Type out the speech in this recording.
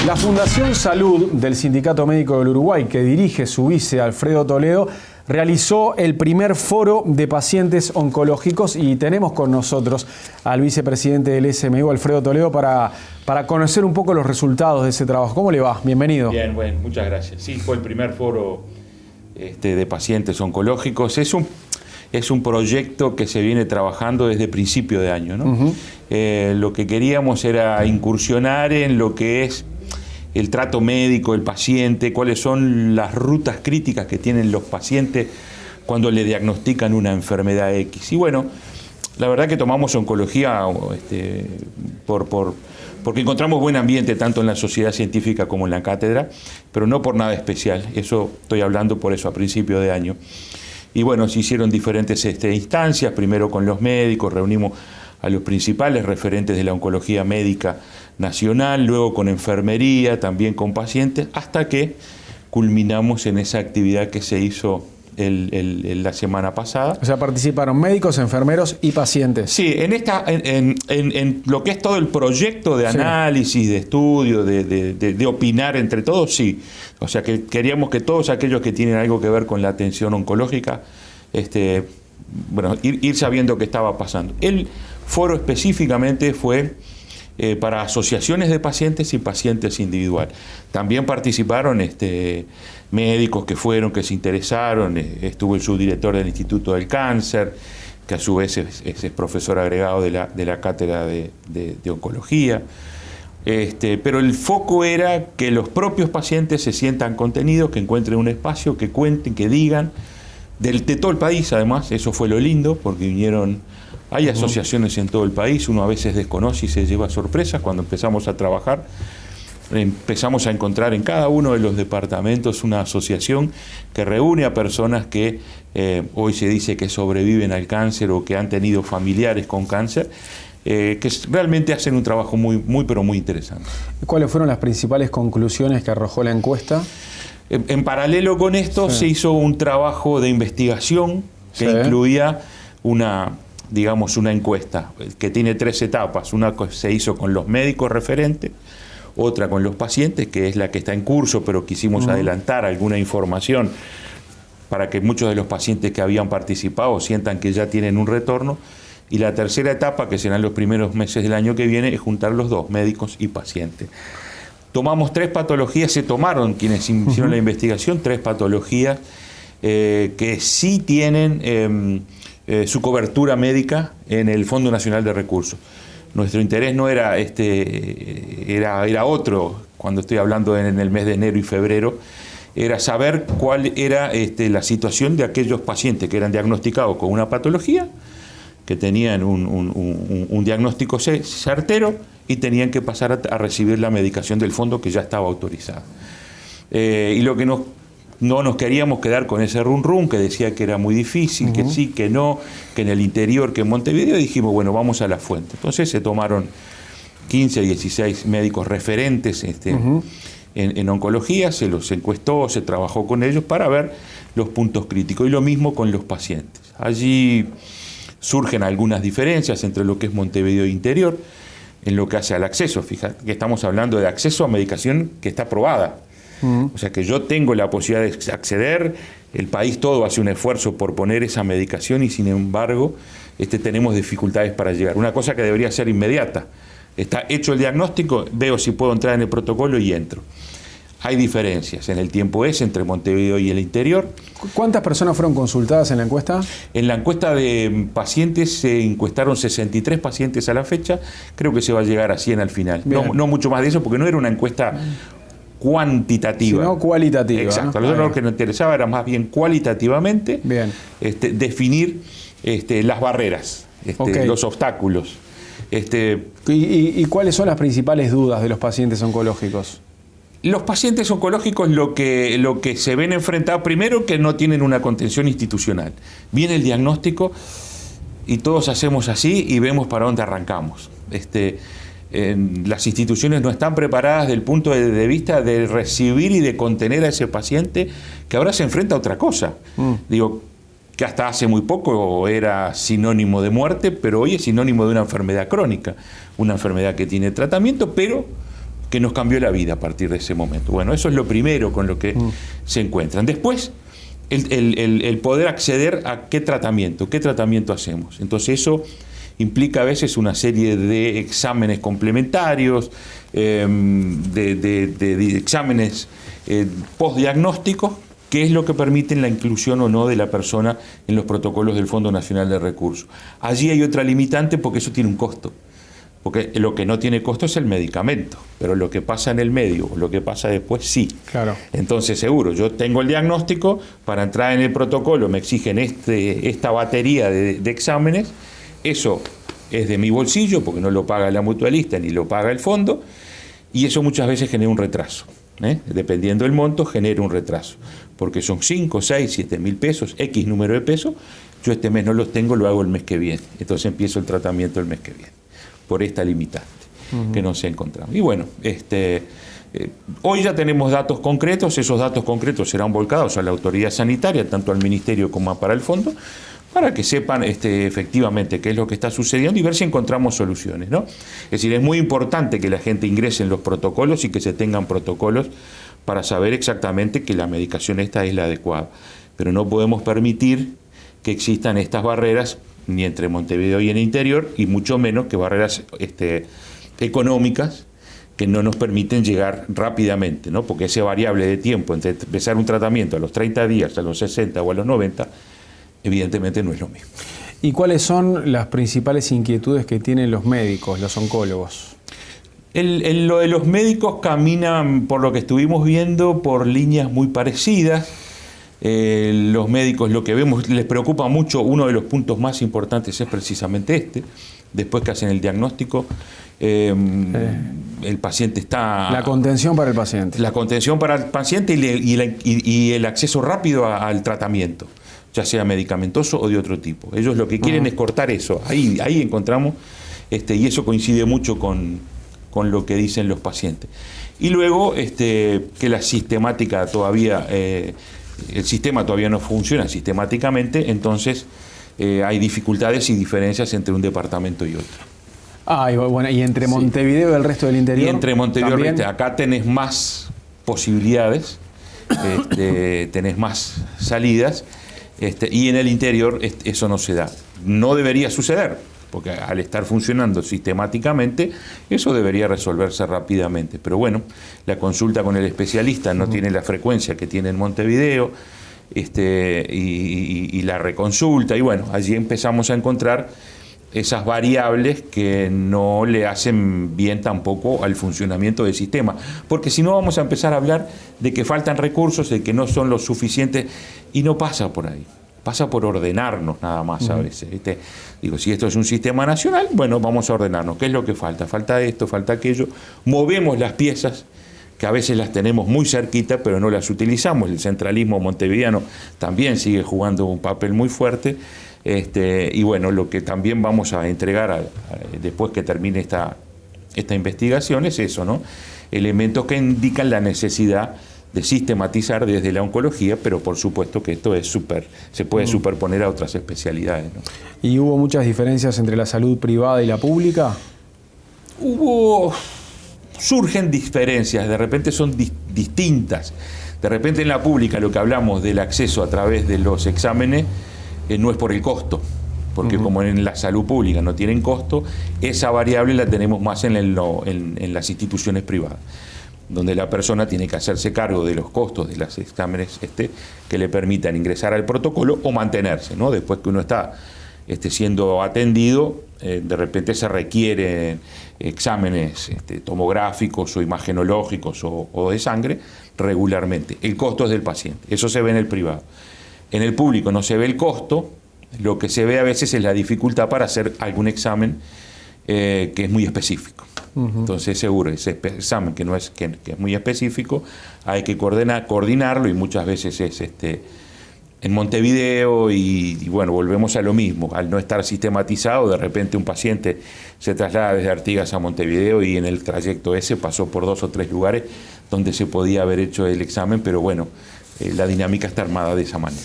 La Fundación Salud del Sindicato Médico del Uruguay, que dirige su vice Alfredo Toledo, realizó el primer foro de pacientes oncológicos y tenemos con nosotros al vicepresidente del SMU, Alfredo Toledo, para conocer un poco los resultados de ese trabajo. ¿Cómo le va? Bienvenido. Bien, bueno, muchas gracias. Sí, fue el primer foro de pacientes oncológicos. Es un proyecto que se viene trabajando desde principio de año, ¿no? Lo que queríamos era incursionar en lo que es el trato médico, el paciente, cuáles son las rutas críticas que tienen los pacientes cuando le diagnostican una enfermedad X. Y bueno, la verdad que tomamos oncología porque encontramos buen ambiente tanto en la sociedad científica como en la cátedra, pero no por nada especial. Eso estoy hablando por eso a principio de año. Y bueno, se hicieron diferentes instancias, primero con los médicos, reunimos a los principales referentes de la oncología médica nacional, luego con enfermería, también con pacientes, hasta que culminamos en esa actividad que se hizo la semana pasada. O sea, participaron médicos, enfermeros y pacientes. Sí, en lo que es todo el proyecto de análisis, de estudio, de opinar entre todos, sí. O sea, que queríamos que todos aquellos que tienen algo que ver con la atención oncológica, ir sabiendo qué estaba pasando. El foro específicamente fue para asociaciones de pacientes y pacientes individual. También participaron médicos que se interesaron, estuvo el subdirector del Instituto del Cáncer, que a su vez es profesor agregado de la cátedra de oncología. Pero el foco era que los propios pacientes se sientan contenidos, que encuentren un espacio, que cuenten, que digan, de todo el país además. Eso fue lo lindo, porque hay asociaciones en todo el país, uno a veces desconoce y se lleva sorpresas. Cuando empezamos a trabajar, empezamos a encontrar en cada uno de los departamentos una asociación que reúne a personas que hoy se dice que sobreviven al cáncer o que han tenido familiares con cáncer, que realmente hacen un trabajo pero muy interesante. ¿Cuáles fueron las principales conclusiones que arrojó la encuesta? En paralelo con esto se hizo un trabajo de investigación que incluía una encuesta que tiene 3 etapas. Una se hizo con los médicos referentes, otra con los pacientes, que es la que está en curso, pero quisimos adelantar alguna información para que muchos de los pacientes que habían participado sientan que ya tienen un retorno. Y la tercera etapa, que serán los primeros meses del año que viene, es juntar los dos, médicos y pacientes. Tomamos 3 patologías, se tomaron quienes hicieron la investigación, 3 patologías que sí tienen su cobertura médica en el Fondo Nacional de Recursos. Nuestro interés no era era otro, cuando estoy hablando en el mes de enero y febrero, era saber cuál era la situación de aquellos pacientes que eran diagnosticados con una patología, que tenían un diagnóstico certero y tenían que pasar a recibir la medicación del fondo que ya estaba autorizada. Y lo que no nos queríamos quedar con ese rum que decía que era muy difícil, que sí, que no, que en el interior, que en Montevideo, dijimos, bueno, vamos a la fuente. Entonces se tomaron 15, 16 médicos referentes en oncología, se los encuestó, se trabajó con ellos para ver los puntos críticos, y lo mismo con los pacientes. Allí surgen algunas diferencias entre lo que es Montevideo interior, en lo que hace al acceso. Fíjate que estamos hablando de acceso a medicación que está aprobada. O sea que yo tengo la posibilidad de acceder, el país todo hace un esfuerzo por poner esa medicación y sin embargo tenemos dificultades para llegar. Una cosa que debería ser inmediata. Está hecho el diagnóstico, veo si puedo entrar en el protocolo y entro. Hay diferencias en el tiempo entre Montevideo y el interior. ¿Cuántas personas fueron consultadas en la encuesta? En la encuesta de pacientes se encuestaron 63 pacientes a la fecha, creo que se va a llegar a 100 al final. No mucho más de eso, porque no era una encuesta cuantitativa, sino cualitativa. Exacto. A nosotros lo que nos interesaba era más bien cualitativamente definir las barreras, los obstáculos. ¿Y cuáles son las principales dudas de los pacientes oncológicos? Los pacientes oncológicos lo que se ven enfrentados, primero, que no tienen una contención institucional. Viene el diagnóstico y todos hacemos así y vemos para dónde arrancamos. Las instituciones no están preparadas desde el punto de vista de recibir y de contener a ese paciente que ahora se enfrenta a otra cosa. Digo, que hasta hace muy poco era sinónimo de muerte, pero hoy es sinónimo de una enfermedad crónica, una enfermedad que tiene tratamiento, pero que nos cambió la vida a partir de ese momento. Bueno, eso es lo primero con lo que se encuentran. Después, el poder acceder a qué tratamiento hacemos. Entonces eso implica a veces una serie de exámenes complementarios, de exámenes postdiagnósticos, que es lo que permiten la inclusión o no de la persona en los protocolos del Fondo Nacional de Recursos. Allí hay otra limitante porque eso tiene un costo. Porque lo que no tiene costo es el medicamento, pero lo que pasa en el medio o lo que pasa después sí. Claro. Entonces, seguro, yo tengo el diagnóstico, para entrar en el protocolo me exigen esta batería de exámenes, eso es de mi bolsillo porque no lo paga la mutualista ni lo paga el fondo, y eso muchas veces genera un retraso. Dependiendo del monto, genera un retraso, porque son 5, 6, 7 mil pesos, X número de pesos, yo este mes no los tengo, lo hago el mes que viene, entonces empiezo el tratamiento el mes que viene, por esta limitante que nos encontramos. Y bueno, hoy ya tenemos datos concretos, esos datos concretos serán volcados a la autoridad sanitaria, tanto al Ministerio como para el Fondo, para que sepan efectivamente qué es lo que está sucediendo y ver si encontramos soluciones, ¿no? Es decir, es muy importante que la gente ingrese en los protocolos y que se tengan protocolos para saber exactamente que la medicación esta es la adecuada. Pero no podemos permitir que existan estas barreras ni entre Montevideo y el interior, y mucho menos que barreras económicas que no nos permiten llegar rápidamente, ¿no? Porque esa variable de tiempo entre empezar un tratamiento a los 30 días, a los 60 o a los 90, evidentemente no es lo mismo. ¿Y cuáles son las principales inquietudes que tienen los médicos, los oncólogos? Lo de los médicos caminan, por lo que estuvimos viendo, por líneas muy parecidas. Los médicos, lo que vemos, les preocupa mucho, uno de los puntos más importantes es precisamente después que hacen el diagnóstico, el paciente está... La contención para el paciente. La contención para el paciente y el acceso rápido al tratamiento, ya sea medicamentoso o de otro tipo. Ellos lo que quieren es cortar eso. Ahí encontramos, y eso coincide mucho con lo que dicen los pacientes. Y luego, que la sistemática todavía... el sistema todavía no funciona sistemáticamente, entonces hay dificultades y diferencias entre un departamento y otro. Y bueno, ¿y entre Montevideo y el resto del interior? Y entre Montevideo y el resto, acá tenés más posibilidades, tenés más salidas, y en el interior eso no se da. No debería suceder, porque al estar funcionando sistemáticamente, eso debería resolverse rápidamente. Pero bueno, la consulta con el especialista no tiene la frecuencia que tiene en Montevideo, y la reconsulta, y bueno, allí empezamos a encontrar esas variables que no le hacen bien tampoco al funcionamiento del sistema. Porque si no vamos a empezar a hablar de que faltan recursos, de que no son los suficientes, y no pasa por ahí. Pasa por ordenarnos nada más a veces. Digo, si esto es un sistema nacional, bueno, vamos a ordenarnos. ¿Qué es lo que falta? Falta esto, falta aquello. Movemos las piezas, que a veces las tenemos muy cerquita, pero no las utilizamos. El centralismo montevideano también sigue jugando un papel muy fuerte. Y bueno, lo que también vamos a entregar después que termine esta investigación es eso, ¿no? Elementos que indican la necesidad de sistematizar desde la oncología, pero por supuesto que esto se puede superponer a otras especialidades, ¿no? ¿Y hubo muchas diferencias entre la salud privada y la pública? Surgen diferencias, de repente son distintas. De repente en la pública lo que hablamos del acceso a través de los exámenes no es por el costo, porque como en la salud pública no tienen costo, esa variable la tenemos más en las instituciones privadas, donde la persona tiene que hacerse cargo de los costos de los exámenes que le permitan ingresar al protocolo o mantenerse, ¿no? Después que uno está siendo atendido, de repente se requieren exámenes tomográficos o imagenológicos o de sangre regularmente. El costo es del paciente, eso se ve en el privado. En el público no se ve el costo, lo que se ve a veces es la dificultad para hacer algún examen que es muy específico. Entonces seguro, ese examen que es muy específico, hay que coordinarlo, y muchas veces es en Montevideo, y bueno, volvemos a lo mismo. Al no estar sistematizado, de repente un paciente se traslada desde Artigas a Montevideo, y en el trayecto ese pasó por 2 o 3 lugares donde se podía haber hecho el examen, pero bueno, la dinámica está armada de esa manera.